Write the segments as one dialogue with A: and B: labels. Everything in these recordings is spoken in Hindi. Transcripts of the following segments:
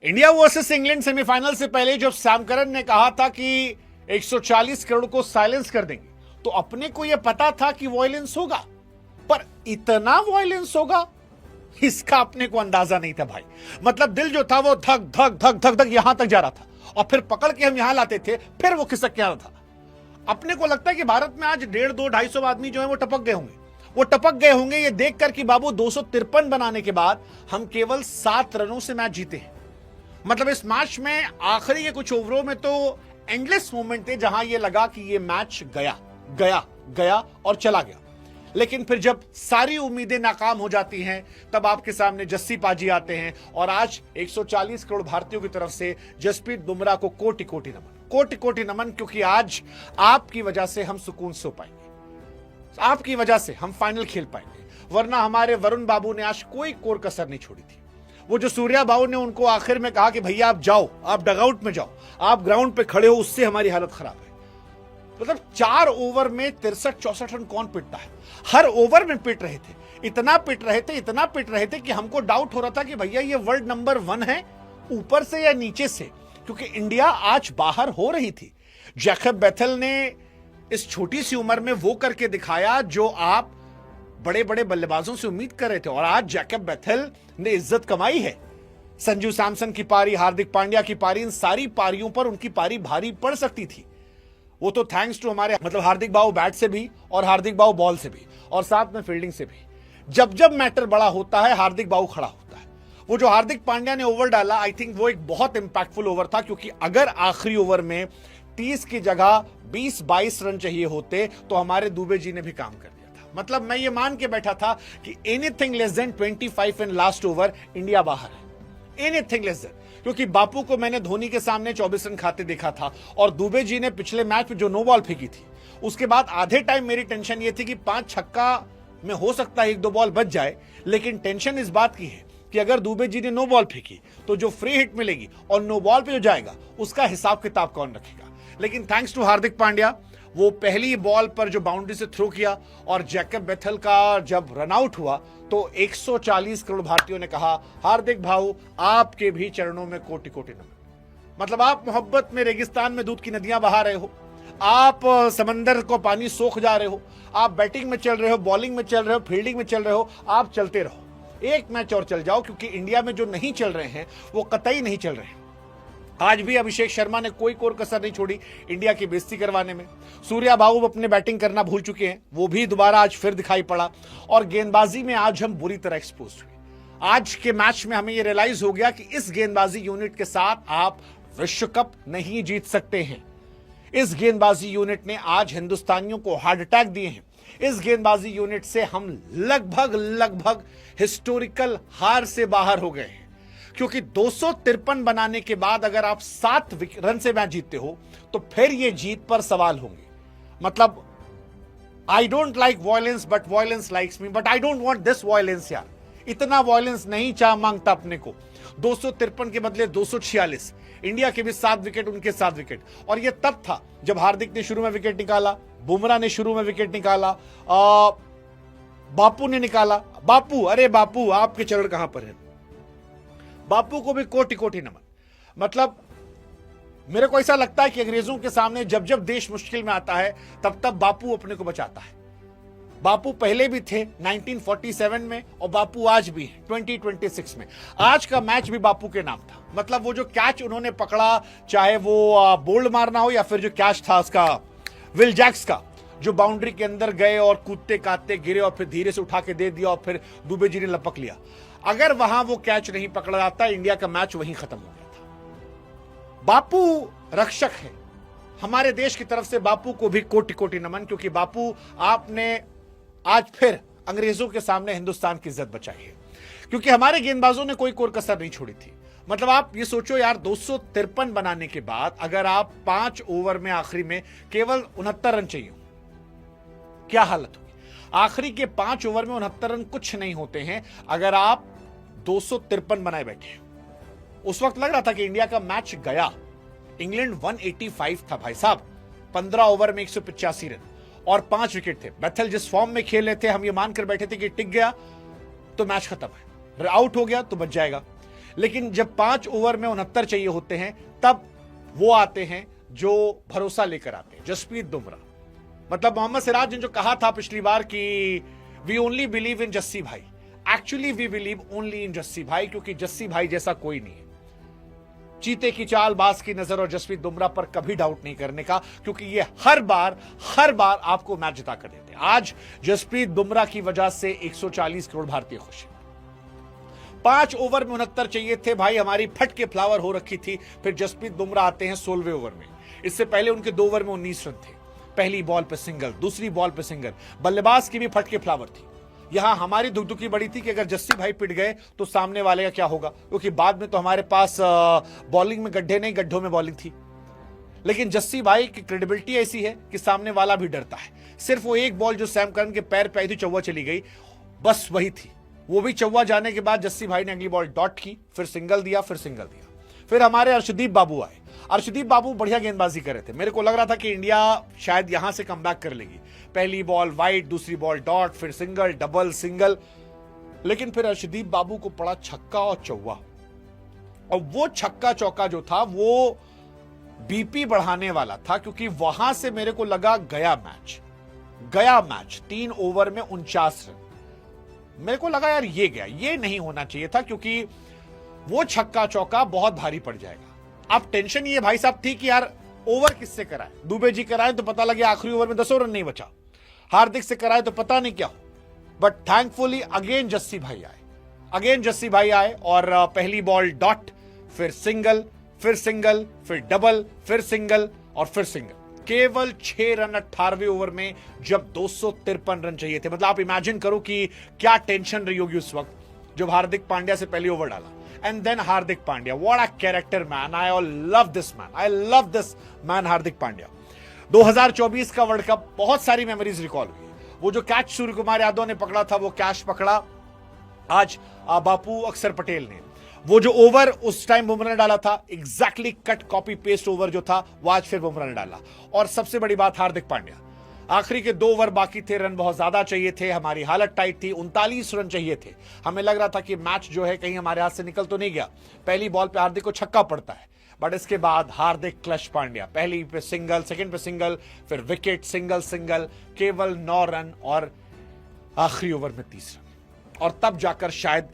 A: इंडिया वर्सेस इंग्लैंड सेमीफाइनल से पहले जब सैम करन ने कहा था कि 140 करोड़ को साइलेंस कर देंगे, तो अपने को यह पता था कि वॉयलेंस होगा, पर इतना वॉयलेंस होगा इसका अपने को अंदाजा नहीं था भाई। मतलब दिल जो था वो धक धक धक धक धक यहां तक जा रहा था, और फिर पकड़ के हम यहां लाते थे, फिर वो खिसक के आ रहा था। अपने को लगता है कि भारत में आज 150-250 आदमी जो है वो टपक गए होंगे, ये देखकर कि बाबू 253 बनाने के बाद हम केवल 7 रनों से मैच जीते हैं। मतलब इस मैच में आखिरी के कुछ ओवरों में तो एंडलेस मोमेंट थे जहां ये लगा कि ये मैच गया गया गया और चला गया। लेकिन फिर जब सारी उम्मीदें नाकाम हो जाती हैं, तब आपके सामने जस्सी पाजी आते हैं, और आज 140 करोड़ भारतीयों की तरफ से जसप्रीत बुमराह को कोटि कोटि नमन, कोटि कोटि नमन, क्योंकि आज आपकी वजह से हम सुकून सो पाएंगे, आपकी वजह से हम फाइनल खेल पाएंगे। वरना हमारे वरुण बाबू ने आज कोई कोर कसर नहीं छोड़ी थी। वो जो सूर्या बाबू ने उनको आखिर में कहा कि भैया आप जाओ, आप डगआउट में जाओ, आप ग्राउंड पे खड़े हो, उससे हमारी हालत खराब है। मतलब 4 ओवर में 63-64 रन कौन पिटता है? हर ओवर में पिट रहे थे, इतना पिट रहे थे कि हमको डाउट हो रहा था कि भैया ये वर्ल्ड नंबर 1 है ऊपर से या नीचे से, क्योंकि इंडिया आज बाहर हो रही थी। जैकब बेथेल ने इस छोटी सी उम्र में वो करके दिखाया जो आप बड़े बड़े बल्लेबाजों से उम्मीद कर रहे थे, और आज जैकब बेथेल ने इज्जत कमाई है। संजू सैमसन की पारी, हार्दिक पांड्या की पारी, इन सारी पारियों पर उनकी पारी भारी पड़ सकती थी। वो तो थैंक्स टू हमारे मतलब हार्दिक बाबू बैट से भी, और हार्दिक बाबू बॉल से भी, और साथ में फील्डिंग से भी। जब जब मैटर बड़ा होता है हार्दिक बाबू खड़ा होता है। वो जो हार्दिक पांड्या ने ओवर डाला, आई थिंक वो एक बहुत इंपैक्टफुल ओवर था, क्योंकि अगर आखिरी ओवर में 30 की जगह 20-22 रन चाहिए होते तो हमारे दुबे जी ने भी काम कर दिया था। मतलब मैं ये मान के बैठा था कि anything less than 25 in last over India बाहर है, एनीथिंग लेस देन। क्योंकि बापू को मैंने धोनी के सामने 24 रन खाते देखा था, और दुबे जी ने पिछले मैच में जो नो बॉल फेंकी थी, उसके बाद आधे टाइम मेरी टेंशन ये थी कि 5 छक्का में हो सकता है 1-2 बॉल बच जाए, लेकिन टेंशन इस बात की है कि अगर दुबे जी ने नो बॉल फेंकी तो जो फ्री हिट मिलेगी और नो बॉल पे जो जाएगा उसका हिसाब किताब कौन रखेगा। लेकिन थैंक्स टू हार्दिक पांड्या, वो पहली बॉल पर जो बाउंड्री से थ्रो किया, और जैकब बेथेल का जब रन आउट हुआ तो 140 करोड़ भारतीयों ने कहा हार्दिक भाऊ आपके भी चरणों में कोटि कोटि नमन। मतलब आप मोहब्बत में रेगिस्तान में दूध की नदियां बहा रहे हो, आप समंदर को पानी सोख जा रहे हो, आप बैटिंग में चल रहे हो, बॉलिंग में चल रहे हो, फील्डिंग में चल रहे हो, आप चलते रहो, एक मैच और चल जाओ, क्योंकि इंडिया में जो नहीं चल रहे हैं वो कतई नहीं चल रहे हैं। आज भी अभिषेक शर्मा ने कोई कोर कसर नहीं छोड़ी इंडिया की बेइज्जती करवाने में। सूर्या बाबू अपने बैटिंग करना भूल चुके हैं, वो भी दोबारा आज फिर दिखाई पड़ा, और गेंदबाजी में आज हम बुरी तरह एक्सपोज हुए। आज के मैच में हमें यह रियलाइज हो गया कि इस गेंदबाजी यूनिट के साथ आप विश्व कप नहीं जीत सकते हैं। इस गेंदबाजी यूनिट ने आज हिंदुस्तानियों को हार्ट अटैक दिए हैं। इस गेंदबाजी यूनिट से हम लगभग हिस्टोरिकल हार से बाहर हो गए हैं, क्योंकि 253 बनाने के बाद अगर आप 7 रन से मैच जीतते हो तो फिर ये जीत पर सवाल होंगे। मतलब I don't like violence but violence likes me, but I don't want this violence यार। इतना वॉयलेंस नहीं चाह मांगता अपने को। 253 के बदले 246, इंडिया के भी 7 विकेट, उनके 7 विकेट। और यह तब था जब हार्दिक ने शुरू में विकेट निकाला, बुमराह ने शुरू में विकेट निकाला, बापू ने निकाला। बापू, अरे बापू आपके चरण कहां पर है? बापू को भी कोटि कोटि नमन। मतलब मेरे को ऐसा लगता है कि अंग्रेजों के सामने जब जब देश मुश्किल में आता है तब तब बापू अपने को बचाता है। बापू पहले भी थे 1947 में, और बापू आज भी है 2026 में। आज का मैच भी बापू के नाम था। मतलब वो जो कैच उन्होंने पकड़ा, चाहे वो बोल्ड मारना हो या फिर जो कैच था उसका विल जैक्स का, जो बाउंड्री के अंदर गए और कूदते काटते गिरे और फिर धीरे से उठा के दे दिया, और फिर दुबे जी ने लपक लिया। अगर वहां वो कैच नहीं पकड़ा जाता, इंडिया का मैच वहीं खत्म हो गया था। बापू रक्षक है हमारे देश की तरफ से। बापू को भी कोटि कोटि नमन, क्योंकि बापू आपने आज फिर अंग्रेजों के सामने हिंदुस्तान की इज्जत बचाई है, क्योंकि हमारे गेंदबाजों ने कोई कोर कसर नहीं छोड़ी थी। मतलब आप ये सोचो यार, 253 बनाने के बाद अगर आप 5 ओवर में आखिरी में केवल 69 रन चाहिए, क्या हालत होगी? आखिरी के 5 ओवर में 69 रन कुछ नहीं होते हैं अगर आप 253 बनाए बैठे। उस वक्त लग रहा था कि इंडिया का मैच गया। इंग्लैंड 185 था भाई साहब, 15 ओवर में 185 रन और 5 विकेट थे। बेथेल जिस फॉर्म में खेल रहे थे, हम ये मानकर बैठे थे कि टिक गया तो मैच खत्म है, आउट हो गया तो बच जाएगा। लेकिन जब 5 ओवर में 69 चाहिए होते हैं तब वो आते हैं जो भरोसा लेकर आते हैं, जसप्रीत बुमराह। मतलब मोहम्मद सिराज ने जो कहा था पिछली बार कि we only believe in Jassi bhai, actually we believe only in Jassi bhai, क्योंकि जस्सी भाई जैसा कोई नहीं है। चीते की चाल, बाज की नजर और जसप्रीत बुमराह पर कभी डाउट नहीं करने का, क्योंकि ये हर बार आपको मैच जिता कर देते हैं। आज जसप्रीत बुमराह की वजह से 140 करोड़ भारतीय खुश हैं। 5 ओवर में 69 चाहिए थे भाई, हमारी फट के फ्लावर हो रखी थी। फिर जसप्रीत बुमराह आते हैं 16वें ओवर में। इससे पहले उनके 2 ओवर में 19 रन थे। पहली बॉल पे सिंगल, दूसरी बॉल पे सिंगल, बल्लेबाज की भी फट के फ्लावर थी। यहां हमारी दुखदुखी बड़ी थी कि अगर जस्सी भाई पिट गए तो सामने वाले का क्या होगा, क्योंकि बाद में तो हमारे पास बॉलिंग में गड्ढे नहीं, गड्ढों में बॉलिंग थी। लेकिन जस्सी भाई की क्रेडिबिलिटी ऐसी है कि सामने वाला भी डरता है। सिर्फ वो एक बॉल जो सैम करन के पैर पे आई थी, चौवा चली गई, बस वही थी। वो भी चौवा जाने के बाद जस्सी भाई ने अगली बॉल डॉट की, फिर सिंगल दिया, फिर सिंगल दिया। फिर हमारे अर्शदीप बाबू आए। अर्शदीप बाबू बढ़िया गेंदबाजी कर रहे थे। मेरे को लग रहा था कि इंडिया शायद यहां से कमबैक कर लेगी। पहली बॉल वाइड, दूसरी बॉल डॉट, फिर सिंगल, डबल, सिंगल। लेकिन फिर अर्शदीप बाबू को पड़ा छक्का और चौवा, और वो छक्का चौका जो था वो बीपी बढ़ाने वाला था, क्योंकि वहां से मेरे को लगा गया मैच 3 ओवर में 49 रन। मेरे को लगा यार ये गया, ये नहीं होना चाहिए था, क्योंकि वो छक्का चौका बहुत भारी पड़ जाएगा। अब टेंशन ये भाई साहब थी कि यार ओवर किससे कराए। दुबे जी कराए तो पता लगे आखिरी ओवर में 10 रन नहीं बचा, हार्दिक से कराए तो पता नहीं क्या हो। बट थैंकफुली अगेन जस्सी भाई आए और पहली बॉल डॉट, फिर सिंगल, फिर डबल, फिर सिंगल और फिर सिंगल। केवल 6 रन 18वें ओवर में, जब 253 रन चाहिए थे। मतलब आप इमेजिन करो कि क्या टेंशन रही होगी उस वक्त जब हार्दिक पांड्या से पहली ओवर डाला। And then Hardik Pandya, what a character man, I love this man Hardik Pandya. 2024 का वर्ल्ड कप, बहुत सारी मेमोरीज रिकॉल हुई। वो जो कैच सूर्य कुमार यादव ने पकड़ा था, वो कैच पकड़ा आज बापू अक्षर पटेल ने। वो जो ओवर उस टाइम बुमराह ने डाला था, exactly cut copy paste over जो था, वो आज फिर बुमराह ने डाला। और सबसे बड़ी बात, हार्दिक पांड्या, आखिरी के 2 ओवर बाकी थे, रन बहुत ज्यादा चाहिए थे, हमारी हालत टाइट थी, 39 रन चाहिए थे। हमें लग रहा था कि मैच जो है कहीं हमारे हाथ से निकल तो नहीं गया। पहली बॉल पे हार्दिक को छक्का पड़ता है, बट इसके बाद हार्दिक क्लच पांड्या, पहली पे सिंगल, सेकंड पे सिंगल, फिर विकेट, सिंगल, केवल 9 रन और आखिरी ओवर में 30 रन। और तब जाकर शायद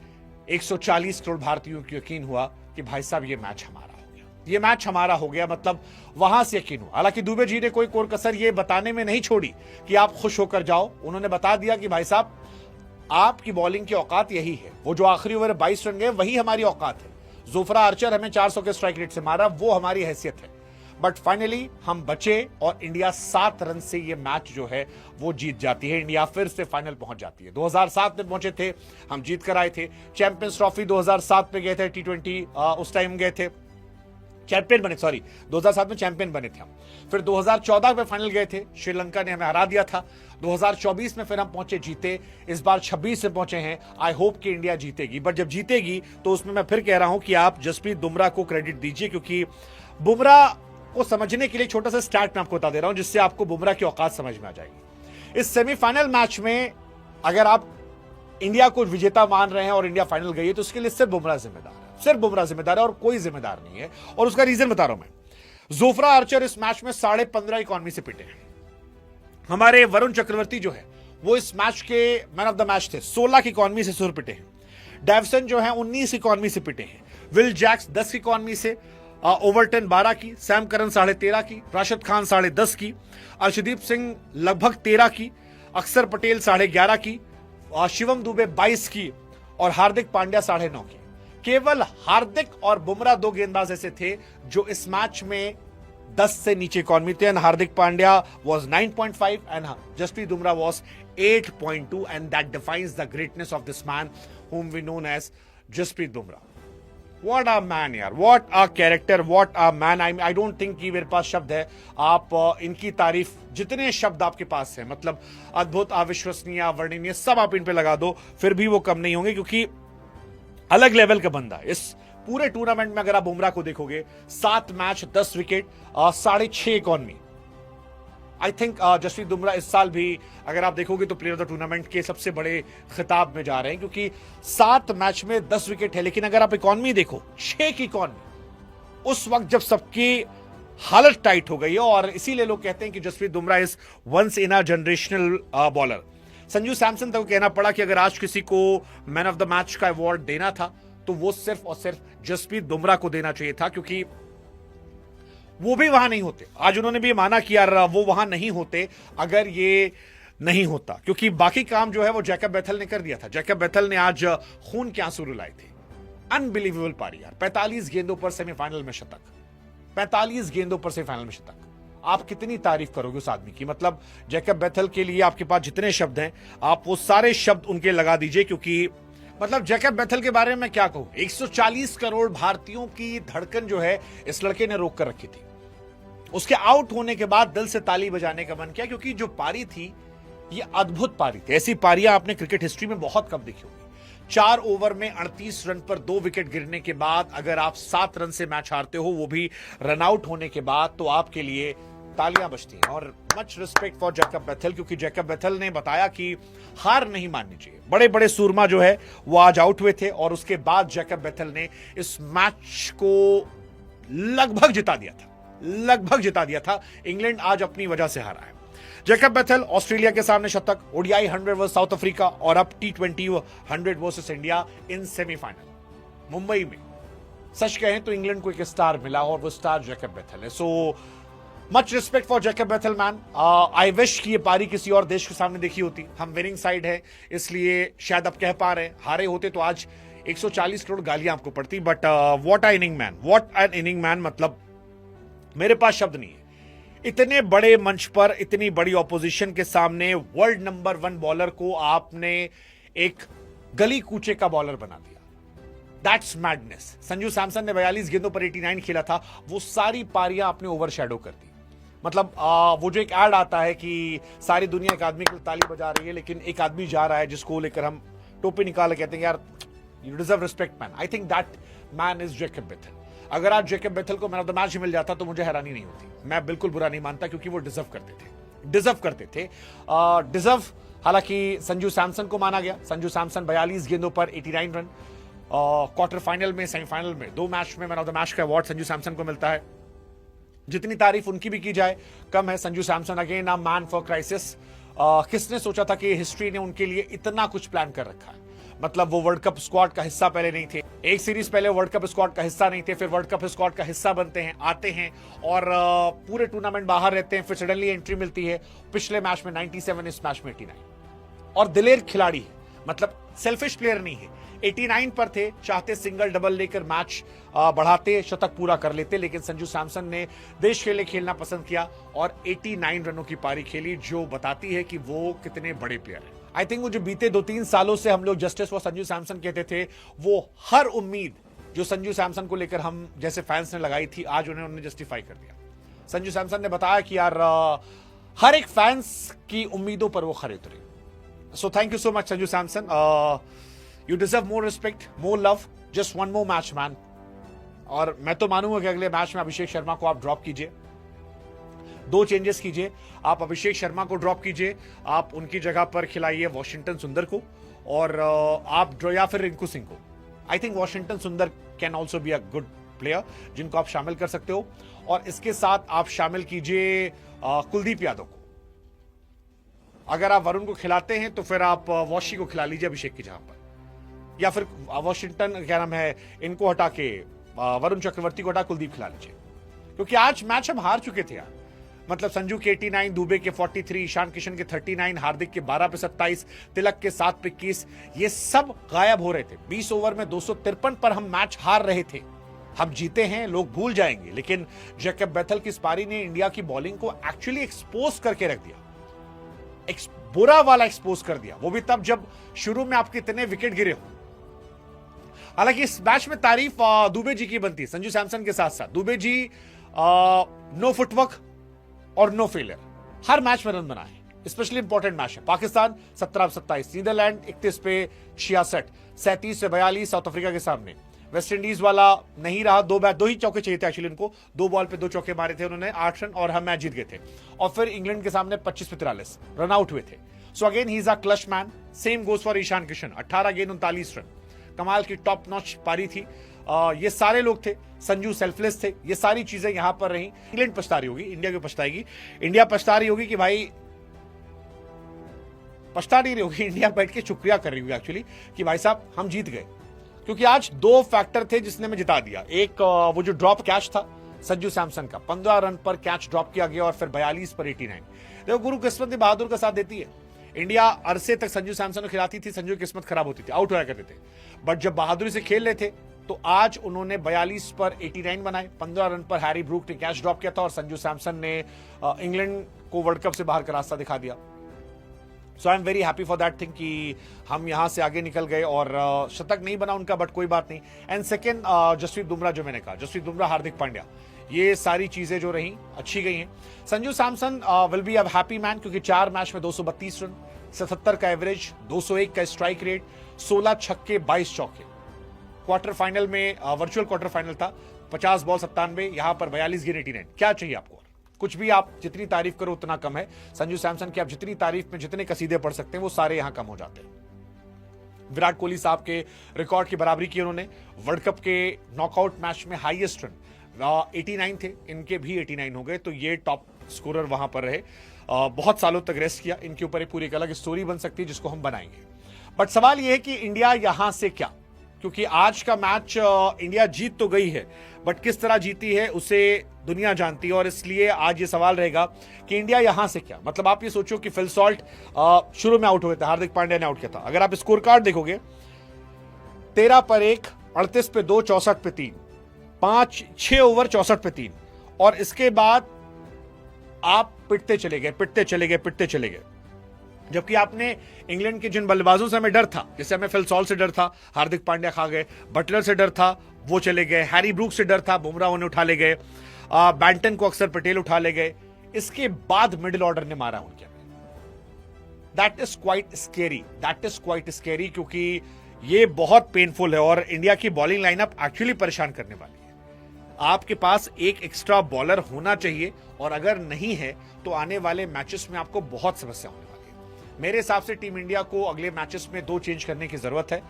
A: 140 करोड़ भारतीयों को यकीन हुआ कि भाई साहब ये मैच हमारा हो गया। मतलब वहां से यकीन हुआ। हालांकि दुबे जी ने कोई कोर कसर ये बताने में नहीं छोड़ी कि आप खुश होकर जाओ। उन्होंने बता दिया कि भाई साहब आपकी बॉलिंग की औकात यही है। वो जो आखिरी ओवर 22 रन गए, वही हमारी औकात है। जोफ्रा आर्चर हमें 400 के स्ट्राइक रेट से मारा, वो हमारी हैसियत है। बट फाइनली हम बचे और इंडिया 7 रन से ये मैच जो है वो जीत जाती है। इंडिया फिर से फाइनल पहुंच जाती है। 2007 में पहुंचे थे, हम जीत कर आए थे। चैंपियंस ट्रॉफी 2007 में गए थे, T20 उस टाइम गए थे, चैंपियन बने, 2007 में चैंपियन बने थे हम। फिर 2014 में फाइनल गए थे, श्रीलंका ने हमें हरा दिया था। 2024 में फिर हम पहुंचे, जीते। इस बार 26 में पहुंचे हैं। आई होप कि इंडिया जीतेगी, बट जब जीतेगी तो उसमें मैं फिर कह रहा हूं कि आप जसप्रीत बुमराह को क्रेडिट दीजिए, क्योंकि बुमराह को समझने के लिए छोटा सा स्टैट मैं आपको बता दे रहा हूं, जिससे आपको बुमराह की औकात समझ में आ जाएगी। इस सेमीफाइनल मैच में अगर आप इंडिया को विजेता मान रहे हैं और इंडिया फाइनल गई है, तो उसके लिए सिर्फ बुमराह जिम्मेदार है और कोई जिम्मेदार नहीं है। और उसका रीजन बता रहा हूं मैं। जोफ्रा आर्चर इस मैच में 15.5 इकॉनमी से पिटे हैं। हमारे वरुण चक्रवर्ती जो है वो इस मैच के मैन ऑफ द मैच थे, 16 की इकॉनमी से सुर पिटे हैं। डेवसन जो है 19 इकॉनमी से पिटे हैं। विल जैक्स 10 इकॉनमी से, ओवरटन 12 की, सैम करन 13.5 की, राशिद खान 10.5 की, अर्शदीप सिंह लगभग 13 की, अक्षर पटेल 11.5 की, शिवम दुबे 22 की और हार्दिक पांड्या 9.5 की। केवल हार्दिक और बुमराह 2 गेंदबाज ऐसे थे जो इस मैच में 10 से नीचे इकॉनमी थे। And Hardik Pandya was 9.5 and Jasprit Bumrah was 8.2 and that defines the greatness of this man whom we known as Jasprit Bumrah. What a man यार, what a character, what a man। I don't think कि मेरे पास शब्द है। आप इनकी तारीफ, जितने शब्द आपके पास है, मतलब अद्भुत, अविश्वसनीय, वर्णनीय, सब आप इन पे लगा दो, फिर भी वो कम नहीं होंगे, क्योंकि अलग लेवल का बंदा। इस पूरे टूर्नामेंट में अगर आप बुमराह को देखोगे, 7 match 10 wicket, 6.5 economy. I think Jasprit Bumrah इस साल भी अगर आप देखोगे तो प्लेयर ऑफ द टूर्नामेंट के सबसे बड़े खिताब में जा रहे हैं, क्योंकि 7 मैच में 10 विकेट है। लेकिन अगर आप इकॉनमी देखो, 6 की इकॉनमी, उस वक्त जब सबकी हालत टाइट हो गई है, और इसीलिए लोग कहते हैं कि Jasprit Bumrah is once in a generational bowler. Sanju Samson तक कहना पड़ा कि अगर आज किसी को मैन ऑफ द मैच का अवार्ड देना था तो वो सिर्फ और सिर्फ जसप्रीत बुमराह को देना चाहिए था, क्योंकि वो भी वहां नहीं होते। आज उन्होंने भी माना कि यार वो वहां नहीं होते अगर ये नहीं होता, क्योंकि बाकी काम जो है वो जैकब बेथल ने कर दिया था। जैकब बेथल ने आज खून के आंसू रुलाए थे। अनबिलीवेबल पारी यार, 45 गेंदों पर सेमीफाइनल में शतक, 45 गेंदों पर सेमीफाइनल में शतक। आप कितनी तारीफ करोगे उस आदमी की। मतलब जैकब बेथल के लिए आपके पास जितने शब्द हैं आप वो सारे शब्द उनके लगा दीजिए, क्योंकि मतलब जैकब बेथल के बारे में क्या कहूं। 140 करोड़ भारतीयों की धड़कन जो है इस लड़के ने रोक कर रखी थी। उसके आउट होने के बाद दिल से ताली बजाने का मन किया, क्योंकि जो पारी थी ये अद्भुत पारी थी। ऐसी पारियां आपने क्रिकेट हिस्ट्री में बहुत कम देखी होगी। 4 ओवर में 38 रन पर 2 विकेट गिरने के बाद अगर आप 7 रन से मैच हारते हो, वो भी रन आउट होने के बाद, तो आपके लिए तालियां बजती हैं। और much respect for Jacob Bethell, क्योंकि जैकब बेथल ने बताया कि हार नहीं माननी चाहिए। बड़े बड़े सूरमा जो है वो आज आउट हुए थे, और उसके बाद जैकब बेथल ने इस मैच को लगभग जिता दिया था, लगभग जिता दिया था। इंग्लैंड आज अपनी वजह से हारा है। जैकब बेथल ऑस्ट्रेलिया के सामने शतक, ओडीआई 100 वर्सेस साउथ अफ्रीका, और अब T20 100 versus India in semifinal Mumbai में। सच कहें तो इंग्लैंड को एक स्टार मिला, और वो स्टार जैकब बेथल है। So much respect for Jacob Bethell man. I wish कि ये पारी किसी और देश के सामने देखी होती। हम विनिंग साइड है, इसलिए शायद आप कह पा रहे हैं। हारे होते तो आज 140 करोड़ गालियां आपको पड़ती। But what an inning man, what an inning man. मतलब मेरे पास शब्द नहीं है। इतने बड़े मंच पर, इतनी बड़ी ऑपोजिशन के सामने वर्ल्ड नंबर 1 बॉलर को आपने एक गली कूचे का बॉलर बना दिया। That's madness. संजू सैमसन ने 42 गेंदों पर 89 खेला था। वो सारी पारियां आपने ओवरशैडो कर दी। मतलब वो जो एक एड आता है कि सारी दुनिया एक आदमी को ताली बजा रही है, लेकिन एक आदमी जा रहा है जिसको लेकर हम टोपी निकाल कहते हैं यार you deserve respect man. I think that man is Jacob Bethell. अगर आज जैकब बेथल को मैन ऑफ द मैच मिल जाता तो मुझे हैरानी नहीं होती। मैं बिल्कुल बुरा नहीं मानता, क्योंकि वो डिजर्व करते थे। डिजर्व हालांकि संजू सैमसन को माना गया। संजू सैमसन 42 गेंदों पर 89 रन। क्वार्टर फाइनल में, सेमीफाइनल में 2 मैच में मैन ऑफ द मैच का अवार्ड संजू सैमसन को मिलता है। जितनी तारीफ उनकी भी की जाए कम है। Sanju Samson again a man for crisis. किसने सोचा था कि हिस्ट्री ने उनके लिए इतना कुछ प्लान कर रखा है। मतलब वो वर्ल्ड कप स्क्वाड का हिस्सा पहले नहीं थे, एक सीरीज पहले वर्ल्ड कप स्क्वाड का हिस्सा नहीं थे, फिर वर्ल्ड कप स्क्वाड का हिस्सा बनते हैं, आते हैं और पूरे टूर्नामेंट बाहर रहते हैं, फिर सडनली एंट्री मिलती है। पिछले मैच में 97, इस मैच में 89। और दिलेर खिलाड़ी है, मतलब सेल्फिश प्लेयर नहीं है। 89 पर थे, चाहते सिंगल डबल लेकर मैच बढ़ाते, शतक पूरा कर लेते, लेकिन संजू सैमसन ने देश के लिए खेलना पसंद किया और 89 रनों की पारी खेली, जो बताती है कि वो कितने बड़े प्लेयर हैं। आई थिंक वो जो बीते 2-3 सालों से हम लोग जस्टिस फॉर संजू सैमसन कहते थे, वो हर उम्मीद जो संजू सैमसन को लेकर हम जैसे फैंस ने लगाई थी, आज उन्होंने जस्टिफाई कर दिया। संजू सैमसन ने बताया कि यार हर एक फैंस की उम्मीदों पर वो खरे उतरे। So thank you so much Sanju Samson. You deserve more respect, more love, just one more match man. और मैं तो मानूंगा कि अगले मैच में अभिषेक शर्मा को आप ड्रॉप कीजिए, 2 चेंजेस कीजिए। आप अभिषेक शर्मा को ड्रॉप कीजिए, आप उनकी जगह पर खिलाइए वॉशिंगटन सुंदर को, और आप या फिर रिंकू सिंह को। आई थिंक वॉशिंगटन सुंदर can also be a good player, जिनको आप शामिल कर सकते हो। और इसके साथ आप शामिल कीजिए कुलदीप यादव को। अगर आप वरुण को खिलाते हैं तो फिर आप वॉशी को खिला लीजिए अभिषेक की जगह पर, या फिर वॉशिंगटन क्या नाम है, इनको हटा के वरुण चक्रवर्ती को हटा कुलदीप खिला लीजिए, क्योंकि आज मैच हम हार चुके थे यार। मतलब संजू के 89, दुबे के 43, ईशान किशन के 39, हार्दिक के 12 पे 27, तिलक के 7 पे 21, ये सब गायब हो रहे थे। 20 ओवर में 253 पर हम मैच हार रहे थे। हम जीते हैं, लोग भूल जाएंगे, लेकिन जैकब बेथल की इस पारी ने इंडिया की बॉलिंग को एक्चुअली एक्सपोज करके रख दिया, बुरा वाला एक्सपोज कर दिया। वो भी तब जब शुरू में आपके इतने विकेट गिरे हो। हालांकि इस मैच में तारीफ दुबे जी की बनती, संजू सैमसन के साथ साथ। दुबे जी नो फुटवर्क और नो फेलियर, हर मैच में रन बनाए, स्पेशली इंपॉर्टेंट मैच है। पाकिस्तान 17 पे 27, नीदरलैंड 31 पे 66, 37 पे 42 साउथ अफ्रीका के सामने, वेस्ट इंडीज वाला नहीं रहा, दो ही चौके चाहिए थे एक्चुअली उनको, 2 बॉल पे 2 चौके मारे थे उन्होंने, 8 रन, और हम मैच जीत गए थे। और फिर इंग्लैंड के सामने 25 पे 43 रन आउट हुए थे। So again he is a clutch man. Same goes for Ishan Kishan, 18 गेंद 39 रन, कमाल की टॉप नॉच पारी थी। ये सारे लोग थे, संजू सेल्फलेस थे, ये सारी चीजें यहां पर रही। इंग्लैंड पछता रही होगी, इंडिया क्यों पछताएगी? इंडिया पछता रही होगी कि भाई, पछता नहीं रही होगी, इंडिया बैठ के शुक्रिया कर रही होगी एक्चुअली कि भाई साहब हम जीत गए। क्योंकि आज 2 फैक्टर थे जिसने मैं जिता दिया। एक वो जो ड्रॉप कैच था संजू सैमसन का, 15 रन पर कैच ड्रॉप किया गया और फिर 42 पर 89। देखो, गुरु किस्मत भी बहादुर का साथ देती है। इंडिया अरसे तक संजू सैमसन को खिलाती थी, संजू की किस्मत खराब होती थी, आउट होया करते थे। बट जब बहादुरी से खेल रहे थे तो आज उन्होंने 42 पर 89 बनाए। 15 रन पर हैरी ब्रूक ने कैच ड्रॉप किया था और संजू सैमसन ने इंग्लैंड को वर्ल्ड कप से बाहर का रास्ता दिखा दिया। So I am very happy for that thing कि हम यहां से आगे निकल गए। और शतक नहीं बना उनका, बट कोई बात नहीं। एंड सेकेंड, जसप्रीत बुमराह, जो मैंने कहा, जसप्रीत बुमराह, हार्दिक पांड्या, ये सारी चीजें जो रही अच्छी गई हैं। Sanju Samson will be a happy man, क्योंकि 4 मैच में 232 रन, 77 का एवरेज, 201 का स्ट्राइक रेट, 16 छक्के 22 चौके। क्वार्टर फाइनल में, वर्चुअल क्वार्टर फाइनल था, 50 बॉल 97, यहां पर 42 गेंद 89। क्या चाहिए आपको? कुछ भी। आप जितनी तारीफ करो उतना कम है। संजू सैमसन की आप जितनी तारीफ में जितने कसीदे पढ़ सकते हैं वो सारे यहां कम हो जाते हैं। विराट कोहली साहब के रिकॉर्ड की बराबरी की उन्होंने। वर्ल्ड कप के नॉकआउट मैच में हाईएस्ट रन 89 थे, इनके भी 89 हो गए, तो ये टॉप स्कोरर वहां पर रहे। बहुत सालों तक रेस्ट किया। इनके ऊपर एक पूरी एक अलग स्टोरी बन सकती है जिसको हम बनाएंगे। बट सवाल यह है कि इंडिया यहां से क्या, क्योंकि आज का मैच इंडिया जीत तो गई है, बट किस तरह जीती है उसे दुनिया जानती है। और इसलिए आज ये सवाल रहेगा कि इंडिया यहां से क्या। मतलब आप ये सोचो कि फिल सॉल्ट शुरू में आउट हुए थे, हार्दिक पांड्या ने आउट किया था। अगर आप स्कोर कार्ड देखोगे, 13 पर 1, 38 पे 2, 64 पे 3, 6 ओवर 64 पे 3, और इसके बाद आप पिटते चले गए। जबकि आपने इंग्लैंड के जिन बल्लेबाजों से हमें डर था, जैसे हमें फिल सॉल्ट से डर था, हार्दिक पांड्या खा गए, बटलर से डर था, वो चले गए, हैरी ब्रूक से डर था, बुमराह उन्हें उठा ले गए, बैंटन को अक्सर पटेल उठा ले गए, इसके बाद मिडिल ऑर्डर ने मारा उनके। दैट इज क्वाइट स्केरी, क्योंकि ये बहुत पेनफुल है और इंडिया की बॉलिंग लाइनअप एक्चुअली परेशान करने वाली है। आपके पास एक एक्स्ट्रा बॉलर होना चाहिए, और अगर नहीं है तो आने वाले मैचेस में आपको बहुत समस्या होने वाली है। मेरे हिसाब से टीम इंडिया को अगले मैचेस में 2 चेंज करने की जरूरत है।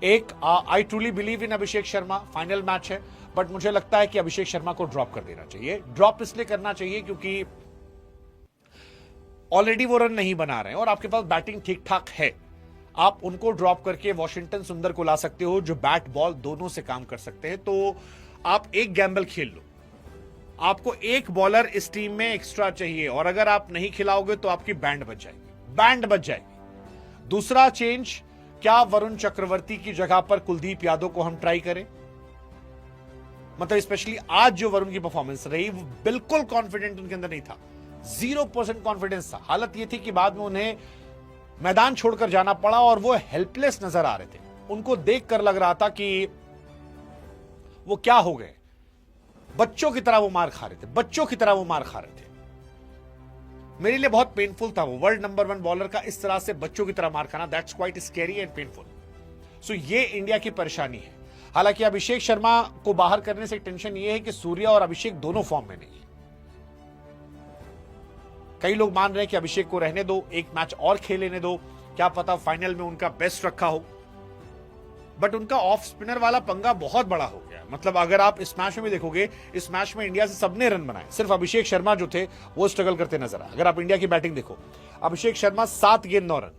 A: एक, I truly believe in Abhishek Sharma, final match है, बट मुझे लगता है कि अभिषेक शर्मा को ड्रॉप कर देना चाहिए। ड्रॉप इसलिए करना चाहिए क्योंकि ऑलरेडी वो रन नहीं बना रहे हैं और आपके पास बैटिंग ठीक ठाक है। आप उनको ड्रॉप करके वॉशिंगटन सुंदर को ला सकते हो, जो बैट बॉल दोनों से काम कर सकते हैं। तो आप एक गैम्बल खेल लो, आपको एक बॉलर इस टीम में एक्स्ट्रा चाहिए, और अगर आप नहीं खिलाओगे तो आपकी बैंड बच जाएगी। दूसरा चेंज, क्या वरुण चक्रवर्ती की जगह पर कुलदीप यादव को हम ट्राई करें? मतलब स्पेशली आज जो वरुण की परफॉर्मेंस रही, वो बिल्कुल कॉन्फिडेंट उनके अंदर नहीं था, 0% कॉन्फिडेंस था। हालत यह थी कि बाद में उन्हें मैदान छोड़कर जाना पड़ा और वो हेल्पलेस नजर आ रहे थे। उनको देखकर लग रहा था कि वो क्या हो गए, बच्चों की तरह वो मार खा रहे थे। मेरे लिए बहुत पेनफुल था वो, वर्ल्ड नंबर 1 बॉलर का इस तरह से बच्चों की तरह मार खाना। That's quite scary and painful. So ये इंडिया की परेशानी है। हालांकि अभिषेक शर्मा को बाहर करने से टेंशन ये है कि सूर्या और अभिषेक दोनों फॉर्म में नहीं है। कई लोग मान रहे हैं कि अभिषेक को रहने दो, एक मैच और खेल लेने दो, क्या पता फाइनल में उनका बेस्ट रखा हो। बट उनका ऑफ स्पिनर वाला पंगा बहुत बड़ा हो गया। मतलब अगर आप इस मैच में भी देखोगे, इस मैच में इंडिया से सबने रन बनाए, सिर्फ अभिषेक शर्मा जो थे वो स्ट्रगल करते नजर आए। अगर आप इंडिया की बैटिंग देखो, अभिषेक शर्मा 7 गेंद 9 रन,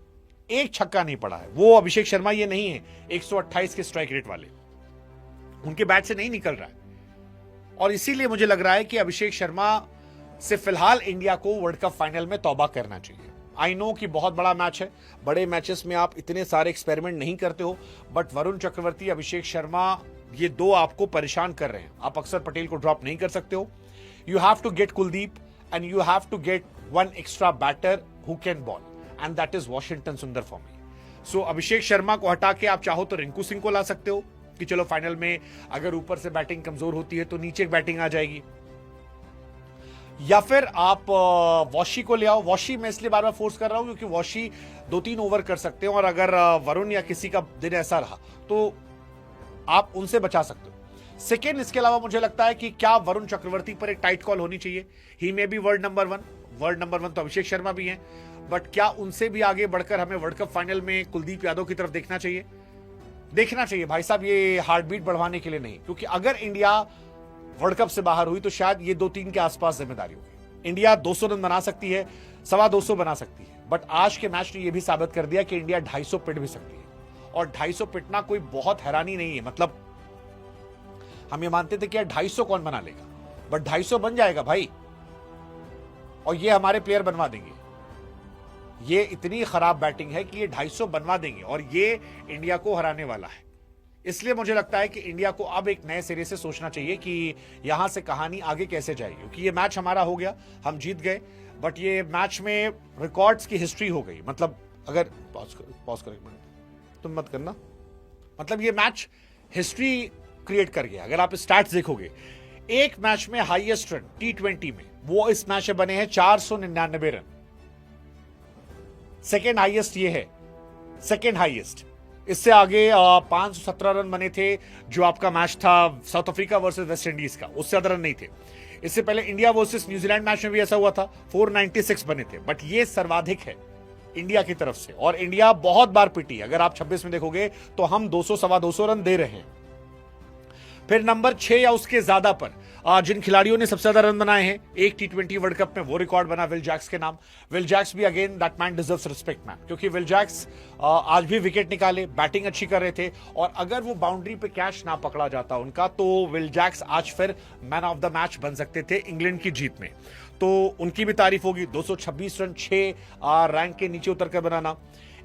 A: एक छक्का नहीं पड़ा है। वो अभिषेक शर्मा ये नहीं है 128 के स्ट्राइक रेट वाले, उनके बैट से नहीं निकल रहा है। और इसीलिए मुझे लग रहा है कि अभिषेक शर्मा से फिलहाल इंडिया को वर्ल्ड कप फाइनल में तौबा करना चाहिए। आई नो कि बहुत बड़ा मैच है, बड़े मैचेस में आप इतने सारे एक्सपेरिमेंट नहीं करते हो, बट वरुण चक्रवर्ती, अभिषेक शर्मा, ये 2 आपको परेशान कर रहे हैं। आप अक्सर पटेल को ड्रॉप नहीं कर सकते हो। You have to get Kuldeep and you have to get 1 extra batter who can bowl, and that is Washington Sundar for me. So Abhishek Sharma को हटा के आप चाहो तो रिंकू सिंह को ला सकते हो कि चलो फाइनल में अगर ऊपर से बैटिंग कमजोर होती है तो नीचे बैटिंग आ जाएगी, या फिर आप वॉशी को ले आओ। वॉशी मैं इसलिए बार बार फोर्स कर रहा हूं क्योंकि वॉशी 2-3 ओवर कर सकते हैं, और अगर वरुण या किसी का दिन ऐसा रहा तो आप उनसे बचा सकते हो। सेकेंड, इसके अलावा मुझे लगता है कि क्या वरुण चक्रवर्ती पर एक टाइट कॉल होनी चाहिए। He may be world number one तो अभिषेक शर्मा भी हैं, बट क्या उनसे भी आगे बढ़कर हमें वर्ल्ड कप फाइनल में कुलदीप यादव की तरफ देखना चाहिए भाई साहब, ये हार्ट बीट बढ़वाने के लिए नहीं, क्योंकि अगर इंडिया वर्ल्ड कप से बाहर हुई तो शायद ये 2-3 के आसपास जिम्मेदारी होगी। इंडिया 200 रन बना सकती है, 225 बना सकती है, बट आज के मैच ने यह भी साबित कर दिया कि इंडिया 250 पिट भी सकती है, और 250 पिटना कोई बहुत हैरानी नहीं है। मतलब हम ये मानते थे कि यार 250 कौन बना लेगा, बट 250 बन जाएगा भाई, और ये हमारे प्लेयर बनवा देंगे। ये इतनी खराब बैटिंग है कि ये 250 बनवा देंगे, और ये इंडिया को हराने वाला है। इसलिए मुझे लगता है कि इंडिया को अब एक नए सिरे से सोचना चाहिए कि यहां से कहानी आगे कैसे जाएगी, क्योंकि ये मैच हमारा हो गया, हम जीत गए, बट ये मैच में रिकॉर्ड्स की हिस्ट्री हो गई। मतलब अगर पॉज कर एक मिनट, तुम मत करना, मतलब ये मैच हिस्ट्री क्रिएट कर गया। अगर आप स्टैट्स देखोगे, एक मैच में हाईएस्ट रन T20 में वो इस मैच में बने हैं 499 रन। सेकेंड हाईएस्ट ये है, सेकेंड हाईएस्ट। इससे आगे 517 रन बने थे जो आपका मैच था south Africa versus West Indies का, उससे ज्यादा रन नहीं थे। इससे पहले इंडिया वर्सेस न्यूजीलैंड मैच में भी ऐसा हुआ था, 496 बने थे, बट ये सर्वाधिक है इंडिया की तरफ से, और इंडिया बहुत बार पिटी। अगर आप 26 में देखोगे तो हम 200 सवा 200 रन दे रहे हैं। फिर नंबर 6 या उसके ज्यादा पर जिन खिलाड़ियों ने सबसे ज्यादा रन बनाए हैं एक T20 वर्ल्ड कप में, वो रिकॉर्ड बना विल जैक्स के नाम। विल जैक्स भी again that man deserves respect man, क्योंकि विल जैक्स आज भी विकेट निकाले, बैटिंग अच्छी कर रहे थे, और अगर वो बाउंड्री पे कैच ना पकड़ा जाता उनका तो विल जैक्स आज फिर मैन ऑफ द मैच बन सकते थे इंग्लैंड की जीत में। तो उनकी भी तारीफ होगी। 226 रन 6 रैंक के नीचे उतर कर बनाना।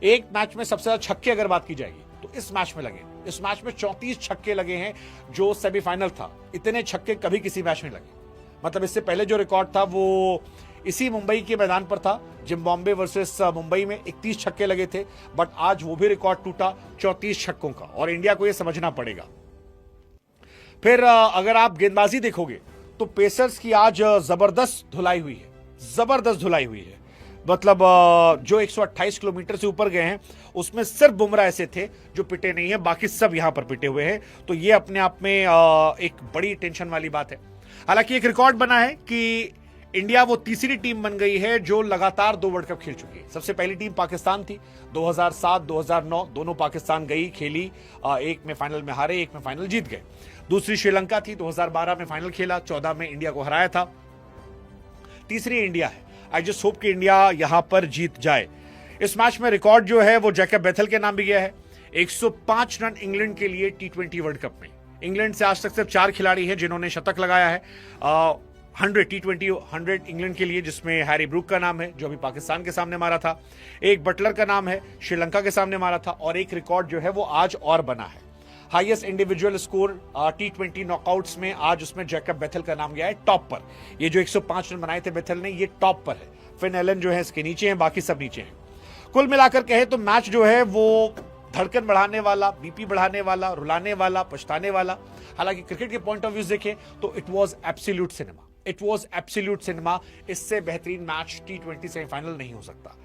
A: एक मैच में सबसे ज्यादा छक्के अगर बात की जाएगी तो इस मैच में लगे, इस मैच में 34 छक्के लगे हैं, जो सेमीफाइनल था इतने छक्के कभी किसी मैच में लगे। मतलब इससे पहले जो रिकॉर्ड था वो इसी मुंबई के मैदान पर था, जिम्बाब्वे वर्सेस मुंबई में 31 छक्के लगे थे, बट आज वो भी रिकॉर्ड टूटा 34 छक्कों का, और इंडिया को ये समझना पड़ेगा। फिर अगर आप गेंदबाजी देखोगे तो पेसर्स की आज जबरदस्त धुलाई हुई है, जबरदस्त धुलाई हुई है। मतलब जो 128 किलोमीटर से ऊपर गए हैं उसमें सिर्फ बुमराह ऐसे थे जो पिटे नहीं है, बाकी सब यहां पर पिटे हुए हैं। तो ये अपने आप में एक बड़ी टेंशन वाली बात है। हालांकि एक रिकॉर्ड बना है कि इंडिया वो तीसरी टीम बन गई है जो लगातार 2 वर्ल्ड कप खेल चुकी है। सबसे पहली टीम पाकिस्तान थी, 2007 2009 दोनों पाकिस्तान गई खेली, एक में फाइनल में हारे, एक में फाइनल जीत गए। दूसरी श्रीलंका थी, 2012 में फाइनल खेला, 14 में इंडिया को हराया था। तीसरी इंडिया है। आई जस्ट होप कि इंडिया यहां पर जीत जाए। इस मैच में रिकॉर्ड जो है वो जैकब बेथल के नाम भी गया है। 105 रन इंग्लैंड के लिए T20 वर्ल्ड कप में। इंग्लैंड से आज तक सिर्फ 4 खिलाड़ी हैं जिन्होंने शतक लगाया है। 100 T20 100 इंग्लैंड के लिए, जिसमें हैरी ब्रूक का नाम है जो अभी पाकिस्तान के सामने मारा था, एक बटलर का नाम है श्रीलंका के सामने मारा था, और एक रिकॉर्ड जो है वो आज और बना है। Highest individual score T20 knockouts में आज उसमें जैकब बेथल का नाम गया है टॉप पर। ये जो 105 रन बनाए थे बेथल ने, ये टॉप पर है। फिन एलन जो है इसके नीचे हैं, बाकी सब नीचे हैं। कुल मिलाकर कहे तो मैच जो है वो धड़कन बढ़ाने वाला, बीपी बढ़ाने वाला, रुलाने वाला, पछताने वाला। हालांकि क्रिकेट के पॉइंट ऑफ व्यू देखें तो it was absolute cinema, it was absolute cinema. इससे बेहतरीन मैच T20 सेमीफाइनल नहीं हो सकता।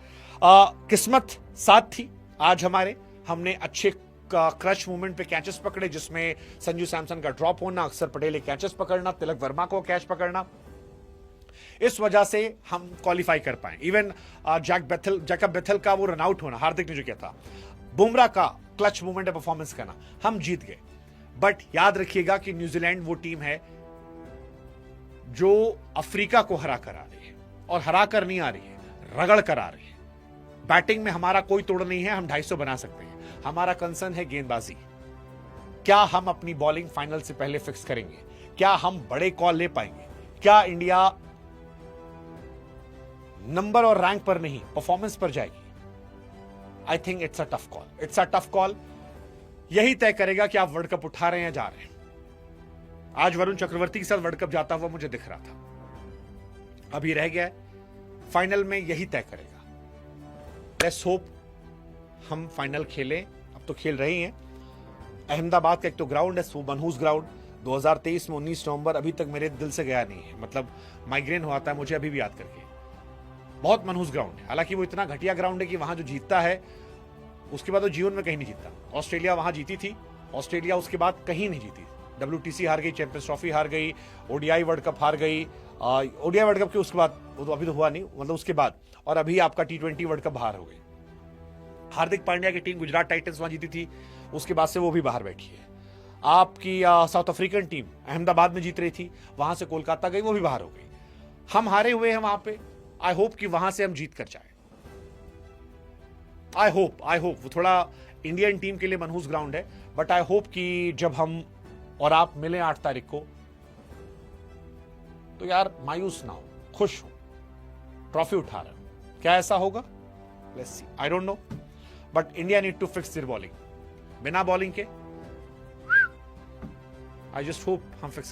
A: किस्मत साथ थी आज हमारे, हमने अच्छे क्रश मूवमेंट पे कैचेस पकड़े, जिसमें संजू सैमसन का ड्रॉप होना, अक्षर पटेल के कैचेस पकड़ना, तिलक वर्मा को कैच पकड़ना, इस वजह से हम क्वालिफाई कर पाए। इवन जैकब बेथल का वो रन आउट होना, हार्दिक ने जो किया था, बुमराह का क्लच मूवमेंट परफॉर्मेंस करना, हम जीत गए। बट याद रखिएगा कि न्यूजीलैंड वो टीम है जो अफ्रीका को हरा कर आ रही है, और हरा कर नहीं आ रही है, रगड़ कर आ रही है। बैटिंग में हमारा कोई तोड़ नहीं है, हम 250 बना सकते हैं। हमारा कंसर्न है गेंदबाजी। क्या हम अपनी बॉलिंग फाइनल से पहले फिक्स करेंगे? क्या हम बड़े कॉल ले पाएंगे? क्या इंडिया नंबर और रैंक पर नहीं, परफॉर्मेंस पर जाएगी? I think it's a tough call, it's a tough call. यही तय करेगा कि आप वर्ल्ड कप उठा रहे हैं या जा रहे हैं। आज वरुण चक्रवर्ती के साथ वर्ल्ड कप जाता हुआ मुझे दिख रहा था, अभी रह गया है, फाइनल में यही तय करेगा। लेट्स होप हम फाइनल खेलें। अब तो खेल रहे हैं। अहमदाबाद का एक तो ग्राउंड है, वो मनहूस ग्राउंड, 2023 में 19 नवंबर, अभी तक मेरे दिल से गया नहीं है। मतलब माइग्रेन हो आता है मुझे अभी भी याद करके। बहुत मनहूस ग्राउंड है। हालांकि वो इतना घटिया ग्राउंड है कि वहां जो जीतता है उसके बाद वो जीवन में कहीं नहीं जीतता। ऑस्ट्रेलिया वहां जीती थी, ऑस्ट्रेलिया उसके बाद कहीं नहीं जीती। WTC हार गई, चैंपियंस ट्रॉफी हार गई, ODI वर्ल्ड कप हार गई, ODI वर्ल्ड कप के उसके बाद, वो तो अभी तो हुआ नहीं, मतलब उसके बाद, और अभी आपका T20 वर्ल्ड कप बाहर हो गई। हार्दिक पांड्या की टीम गुजरात टाइटंस वहां जीती थी, उसके बाद से वो भी बाहर बैठी है। आपकी साउथ अफ्रीकन टीम अहमदाबाद में जीत रही थी, वहां से कोलकाता गई, वो भी बाहर हो गई। हम हारे हुए हैं वहां पे। आई होप कि वहां से हम जीत कर जाए। आई होप वो थोड़ा इंडियन टीम के लिए मनहूस ग्राउंड है, बट आई होप कि जब हम और आप मिले 8 तारीख को, तो यार मायूस ना हो, खुश हो, ट्रॉफी उठा रहे हो। क्या ऐसा होगा? Let's see, I don't know, but India need to fix their bowling. बिना बॉलिंग के आई जस्ट होप हम फिक्स